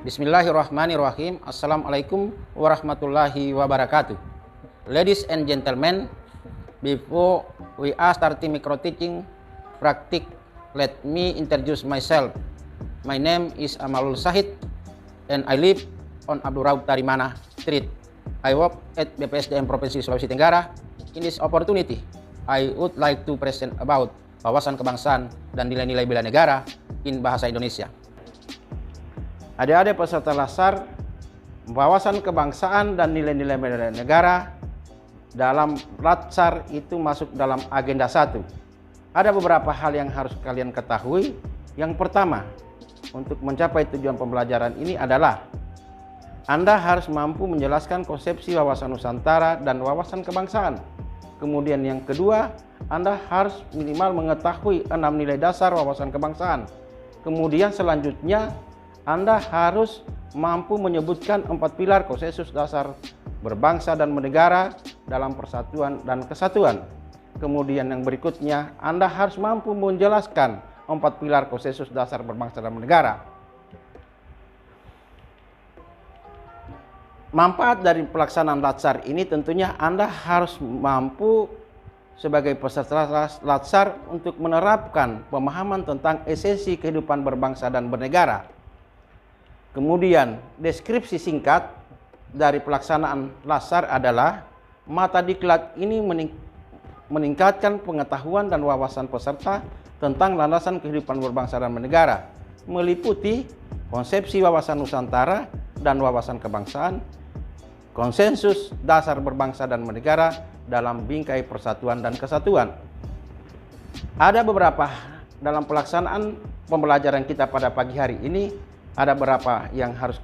Bismillahirrahmanirrahim. Assalamualaikum warahmatullahi wabarakatuh. Ladies and gentlemen, before we are starting micro teaching practice, let me introduce myself. My name is Amalul Sahid and I live on Abdul Raub Tarimana Street. I work at BPSDM Provinsi Sulawesi Tenggara. In this opportunity, I would like to present about wawasan kebangsaan dan nilai-nilai bela negara in bahasa Indonesia. Adik-adik peserta Latsar, wawasan kebangsaan dan nilai-nilai bela negara dalam Latsar itu masuk dalam agenda 1. Ada beberapa hal yang harus kalian ketahui. Yang pertama, untuk mencapai tujuan pembelajaran ini adalah Anda harus mampu menjelaskan konsepsi wawasan Nusantara dan wawasan kebangsaan. Kemudian yang kedua, Anda harus minimal mengetahui 6 nilai dasar wawasan kebangsaan. Kemudian selanjutnya, Anda harus mampu menyebutkan 4 pilar konsensus dasar berbangsa dan bernegara dalam persatuan dan kesatuan. Kemudian yang berikutnya, Anda harus mampu menjelaskan 4 pilar konsensus dasar berbangsa dan bernegara. Manfaat dari pelaksanaan Latsar ini tentunya Anda harus mampu sebagai peserta Latsar untuk menerapkan pemahaman tentang esensi kehidupan berbangsa dan bernegara. Kemudian deskripsi singkat dari pelaksanaan Latsar adalah mata diklat ini meningkatkan pengetahuan dan wawasan peserta tentang landasan kehidupan berbangsa dan bernegara, meliputi konsepsi wawasan Nusantara dan wawasan kebangsaan, konsensus dasar berbangsa dan bernegara dalam bingkai persatuan dan kesatuan. Ada beberapa dalam pelaksanaan pembelajaran kita pada pagi hari ini, ada beberapa yang harus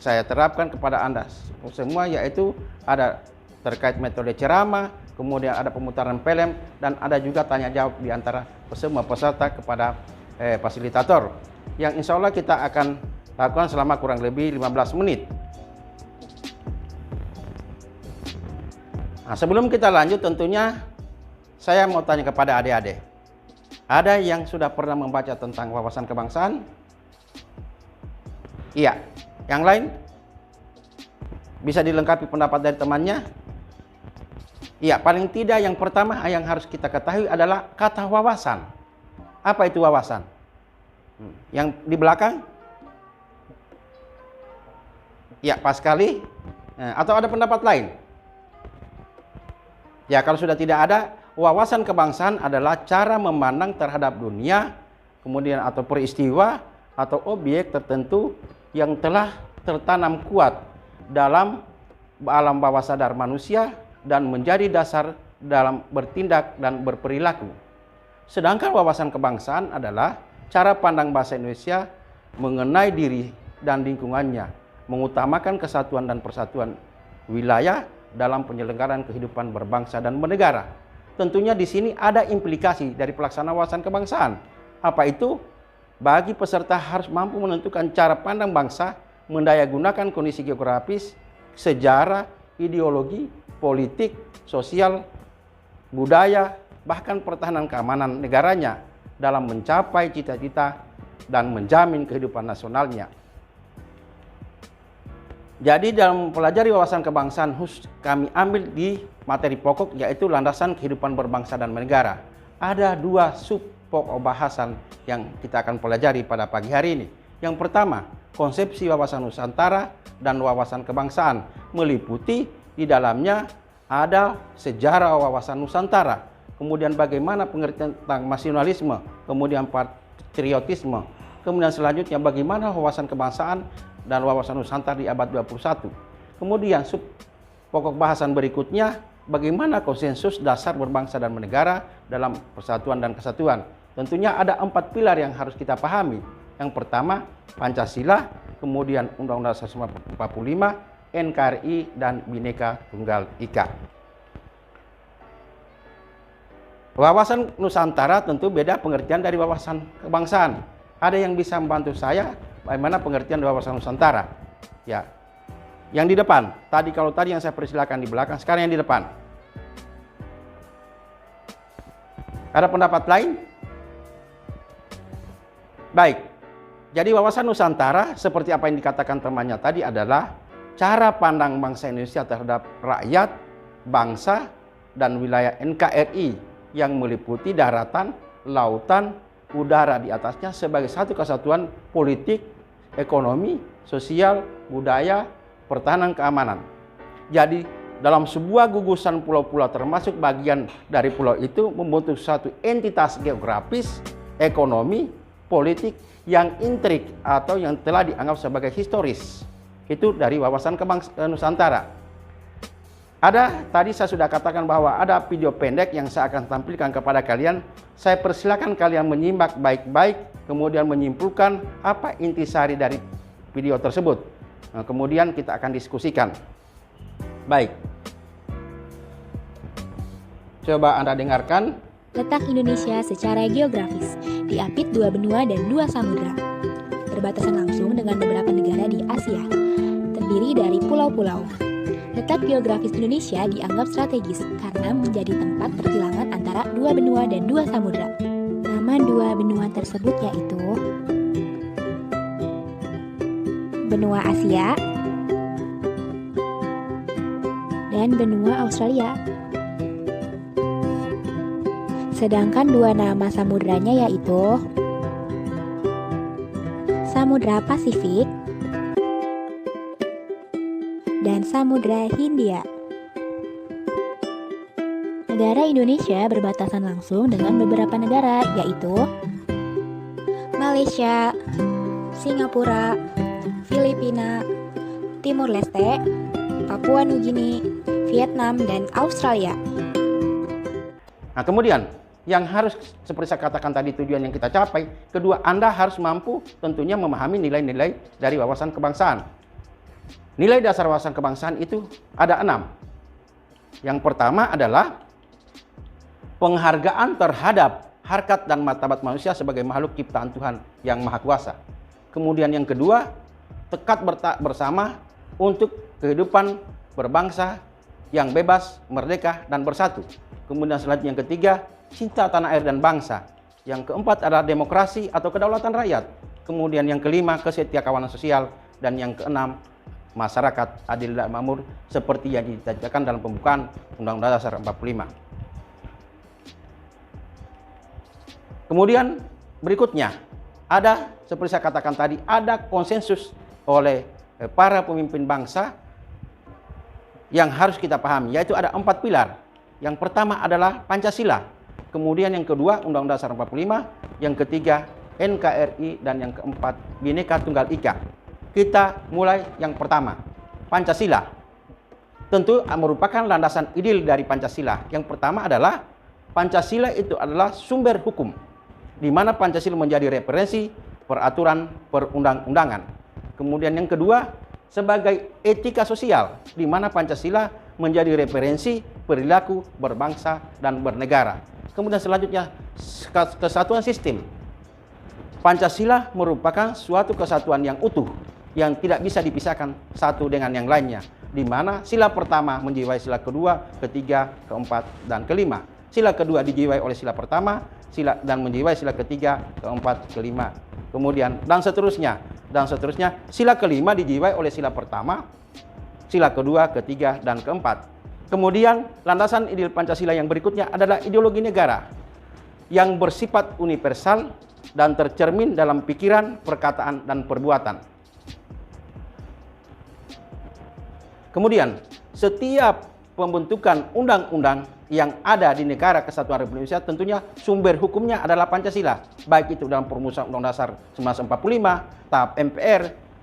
saya terapkan kepada Anda semua, yaitu ada terkait metode ceramah, kemudian ada pemutaran film, dan ada juga tanya jawab di antara semua peserta kepada fasilitator, yang insya Allah kita akan lakukan selama kurang lebih 15 menit. Nah, sebelum kita lanjut, tentunya saya mau tanya kepada adik-adik, ada yang sudah pernah membaca tentang wawasan kebangsaan? Iya. Yang lain? Bisa dilengkapi pendapat dari temannya? Iya, paling tidak yang pertama yang harus kita ketahui adalah kata wawasan. Apa itu wawasan? Yang di belakang? Ya, pas sekali. Atau ada pendapat lain? Ya, kalau sudah tidak ada, wawasan kebangsaan adalah cara memandang terhadap dunia, kemudian atau peristiwa atau objek tertentu yang telah tertanam kuat dalam alam bawah sadar manusia dan menjadi dasar dalam bertindak dan berperilaku. Sedangkan wawasan kebangsaan adalah cara pandang bahasa Indonesia mengenai diri dan lingkungannya, mengutamakan kesatuan dan persatuan wilayah dalam penyelenggaraan kehidupan berbangsa dan bernegara. Tentunya di sini ada implikasi dari pelaksanaan wawasan kebangsaan. Apa itu? Bagi peserta harus mampu menentukan cara pandang bangsa, mendayagunakan kondisi geografis, sejarah, ideologi, politik, sosial, budaya, bahkan pertahanan keamanan negaranya dalam mencapai cita-cita dan menjamin kehidupan nasionalnya. Jadi dalam mempelajari wawasan kebangsaan kami ambil di materi pokok, yaitu landasan kehidupan berbangsa dan bernegara. Ada 2 sub pokok bahasan yang kita akan pelajari pada pagi hari ini. Yang pertama, konsepsi wawasan Nusantara dan wawasan kebangsaan, meliputi di dalamnya ada sejarah wawasan Nusantara, kemudian bagaimana pengertian tentang nasionalisme, kemudian patriotisme, kemudian selanjutnya bagaimana wawasan kebangsaan dan wawasan Nusantara di abad 21. Kemudian sub pokok bahasan berikutnya, bagaimana konsensus dasar berbangsa dan bernegara dalam persatuan dan kesatuan. Tentunya ada 4 pilar yang harus kita pahami. Yang pertama, Pancasila, kemudian Undang-Undang 45, NKRI, dan Bhinneka Tunggal Ika. Wawasan Nusantara tentu beda pengertian dari wawasan kebangsaan. Ada yang bisa membantu saya bagaimana pengertian wawasan Nusantara? Ya, yang di depan. Kalau tadi yang saya persilakan di belakang, sekarang yang di depan. Ada pendapat lain? Baik. Jadi wawasan Nusantara seperti apa yang dikatakan temannya tadi adalah cara pandang bangsa Indonesia terhadap rakyat, bangsa, dan wilayah NKRI yang meliputi daratan, lautan, udara di atasnya sebagai satu kesatuan politik, ekonomi, sosial, budaya, pertahanan, keamanan. Jadi dalam sebuah gugusan pulau-pulau termasuk bagian dari pulau itu membentuk satu entitas geografis, ekonomi, politik yang intrik atau yang telah dianggap sebagai historis. Itu dari wawasan Nusantara. Tadi saya sudah katakan bahwa ada video pendek yang saya akan tampilkan kepada kalian. Saya persilakan kalian menyimak baik-baik, kemudian menyimpulkan apa intisari dari video tersebut. Nah, kemudian kita akan diskusikan. Baik. Coba Anda dengarkan. Letak Indonesia secara geografis diapit 2 benua dan 2 samudra. Berbatasan langsung dengan beberapa negara di Asia, terdiri dari pulau-pulau. Letak geografis Indonesia dianggap strategis karena menjadi tempat pertilangan antara 2 benua dan 2 samudra. Nama 2 benua tersebut yaitu benua Asia dan benua Australia. Sedangkan 2 nama samudranya yaitu Samudra Pasifik dan Samudra Hindia. Negara Indonesia berbatasan langsung dengan beberapa negara yaitu Malaysia, Singapura, Filipina, Timur Leste, Papua Nugini, Vietnam, dan Australia. Nah, kemudian yang harus seperti saya katakan tadi tujuan yang kita capai, kedua, Anda harus mampu tentunya memahami nilai-nilai dari wawasan kebangsaan. Nilai dasar wawasan kebangsaan itu ada 6. Yang pertama adalah penghargaan terhadap harkat dan martabat manusia sebagai makhluk ciptaan Tuhan yang Maha Kuasa. Kemudian yang kedua, tekad bersama untuk kehidupan berbangsa yang bebas, merdeka, dan bersatu. Kemudian selanjutnya yang ketiga, cinta tanah air dan bangsa. Yang keempat adalah demokrasi atau kedaulatan rakyat. Kemudian yang kelima, kesetiakawanan sosial. Dan yang keenam, masyarakat adil dan makmur seperti yang ditetapkan dalam pembukaan Undang-Undang Dasar 45. Kemudian berikutnya, ada seperti saya katakan tadi, ada konsensus oleh para pemimpin bangsa yang harus kita pahami, yaitu ada 4 pilar. Yang pertama adalah Pancasila. Kemudian yang kedua Undang-Undang Dasar 45, yang ketiga NKRI, dan yang keempat Bhinneka Tunggal Ika. Kita mulai yang pertama, Pancasila. Tentu merupakan landasan ideal dari Pancasila. Yang pertama adalah Pancasila itu adalah sumber hukum, di mana Pancasila menjadi referensi peraturan perundang-undangan. Kemudian yang kedua sebagai etika sosial, di mana Pancasila menjadi referensi perilaku berbangsa dan bernegara. Kemudian selanjutnya kesatuan sistem. Pancasila merupakan suatu kesatuan yang utuh yang tidak bisa dipisahkan satu dengan yang lainnya, di mana sila pertama menjiwai sila kedua, ketiga, keempat, dan kelima. Sila kedua dijiwai oleh sila pertama, dan menjiwai sila ketiga, keempat, kelima. Kemudian dan seterusnya. Sila kelima dijiwai oleh sila pertama, sila kedua, ketiga, dan keempat. Kemudian landasan ideal Pancasila yang berikutnya adalah ideologi negara yang bersifat universal dan tercermin dalam pikiran, perkataan, dan perbuatan. Kemudian setiap pembentukan undang-undang yang ada di negara kesatuan Republik Indonesia tentunya sumber hukumnya adalah Pancasila, baik itu dalam perumusan Undang-Undang Dasar 1945, tahap MPR,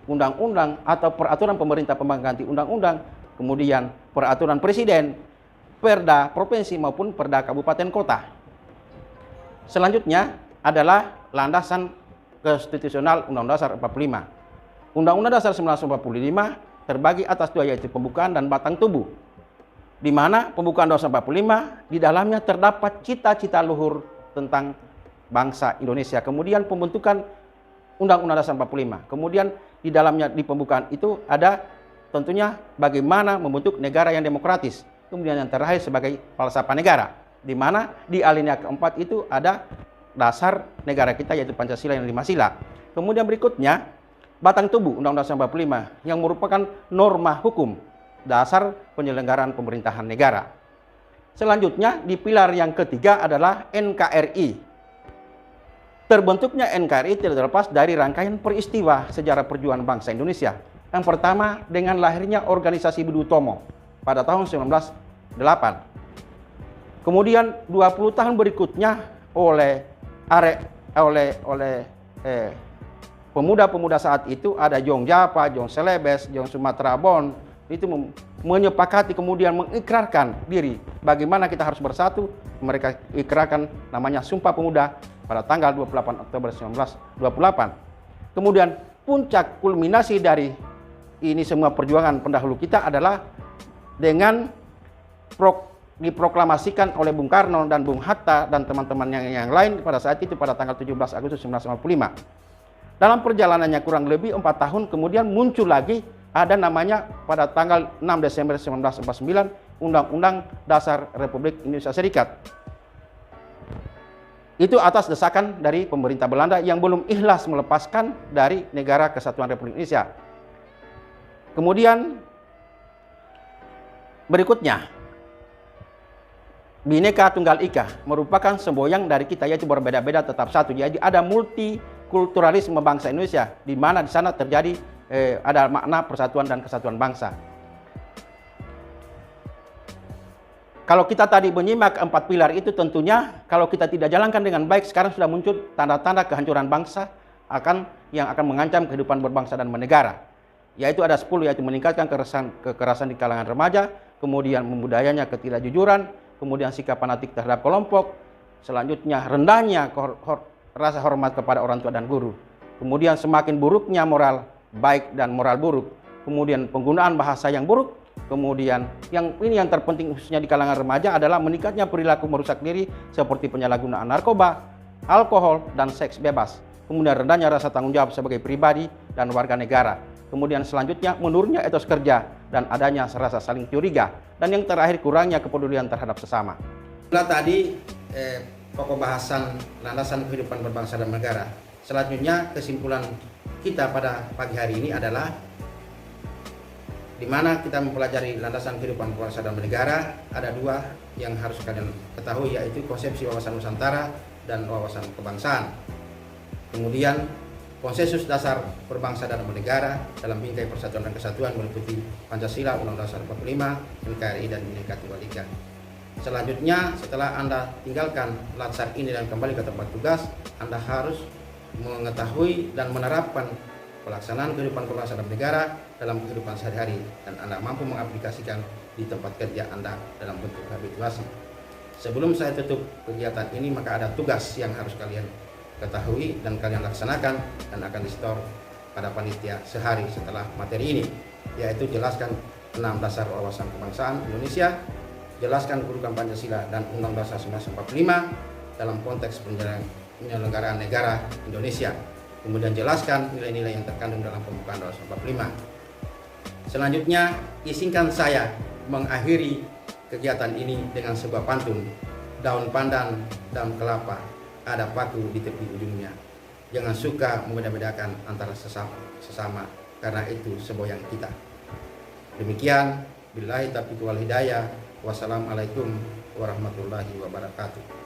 undang-undang atau peraturan pemerintah pengganti undang-undang, kemudian peraturan presiden, perda provinsi maupun perda kabupaten kota. Selanjutnya adalah landasan konstitusional Undang-Undang Dasar 45. Undang-Undang Dasar 1945 terbagi atas 2, yaitu pembukaan dan batang tubuh. Di mana pembukaan Undang-Undang 45 di dalamnya terdapat cita-cita luhur tentang bangsa Indonesia. Kemudian pembentukan Undang-Undang Dasar 45. Kemudian di dalamnya di pembukaan itu ada tentunya bagaimana membentuk negara yang demokratis. Kemudian yang terakhir sebagai falsafah negara, di mana di alinea keempat itu ada dasar negara kita, yaitu Pancasila yang 5 sila. Kemudian berikutnya, batang tubuh Undang-Undang 45 yang merupakan norma hukum dasar penyelenggaraan pemerintahan negara. Selanjutnya, di pilar yang ketiga adalah NKRI. Terbentuknya NKRI tidak terlepas dari rangkaian peristiwa sejarah perjuangan bangsa Indonesia. Yang pertama, dengan lahirnya organisasi Budi Utomo pada tahun 1908. Kemudian 20 tahun berikutnya oleh pemuda-pemuda saat itu, ada Jong Japa, Jong Selebes, Jong Sumatera Bon, itu menyepakati kemudian mengikrarkan diri bagaimana kita harus bersatu. Mereka ikrarkan namanya Sumpah Pemuda pada tanggal 28 Oktober 1928. Kemudian puncak kulminasi dari ini semua perjuangan pendahulu kita adalah dengan diproklamasikan oleh Bung Karno dan Bung Hatta dan teman-teman yang lain pada saat itu pada tanggal 17 Agustus 1945. Dalam perjalanannya kurang lebih 4 tahun kemudian muncul lagi ada namanya pada tanggal 6 Desember 1949 Undang-Undang Dasar Republik Indonesia Serikat. Itu atas desakan dari pemerintah Belanda yang belum ikhlas melepaskan dari Negara Kesatuan Republik Indonesia. Kemudian berikutnya, Bhinneka Tunggal Ika merupakan semboyan dari kita, yaitu berbeda-beda tetap satu. Jadi ada multikulturalisme bangsa Indonesia, di mana di sana terjadi ada makna persatuan dan kesatuan bangsa. Kalau kita tadi menyimak 4 pilar itu, tentunya kalau kita tidak jalankan dengan baik, sekarang sudah muncul tanda-tanda kehancuran bangsa yang akan mengancam kehidupan berbangsa dan bernegara. Yaitu ada 10, yaitu meningkatkan kekerasan di kalangan remaja, kemudian membudayanya ketidakjujuran, kemudian sikap fanatik terhadap kelompok, selanjutnya rendahnya rasa hormat kepada orang tua dan guru, kemudian semakin buruknya moral baik dan moral buruk, kemudian penggunaan bahasa yang buruk, kemudian yang terpenting khususnya di kalangan remaja adalah meningkatnya perilaku merusak diri seperti penyalahgunaan narkoba, alkohol, dan seks bebas, kemudian rendahnya rasa tanggung jawab sebagai pribadi dan warga negara. Kemudian selanjutnya menurunnya etos kerja dan adanya rasa saling curiga. Dan yang terakhir kurangnya kepedulian terhadap sesama. Itulah tadi pokok bahasan landasan kehidupan berbangsa dan negara. Selanjutnya kesimpulan kita pada pagi hari ini adalah di mana kita mempelajari landasan kehidupan berbangsa dan bernegara, ada 2 yang harus kalian ketahui, yaitu konsepsi wawasan Nusantara dan wawasan kebangsaan. Kemudian konsensus dasar berbangsa dan bernegara dalam bingkai persatuan dan kesatuan meliputi Pancasila, Undang-Undang Dasar 45, NKRI, dan Bhinneka Tunggal Ika. Selanjutnya, setelah Anda tinggalkan latsar ini dan kembali ke tempat tugas, Anda harus mengetahui dan menerapkan pelaksanaan kehidupan berbangsa dan bernegara dalam kehidupan sehari-hari, dan Anda mampu mengaplikasikan di tempat kerja Anda dalam bentuk habituasi. Sebelum saya tutup kegiatan ini, maka ada tugas yang harus kalian ketahui dan kalian laksanakan dan akan di-store pada panitia sehari setelah materi ini, yaitu jelaskan 6 dasar wawasan kebangsaan Indonesia, jelaskan kedudukan Pancasila dan Undang-Undang Dasar 1945 dalam konteks penyelenggaraan negara Indonesia, kemudian jelaskan nilai-nilai yang terkandung dalam pembukaan Undang-Undang 45. Selanjutnya, izinkan saya mengakhiri kegiatan ini dengan sebuah pantun. Daun pandan, daun kelapa, ada paku di tepi ujungnya. Jangan suka membeda-bedakan antara sesama, karena itu semboyan kita. Demikian, billahi taufiq wal hidayah. Wassalamualaikum warahmatullahi wabarakatuh.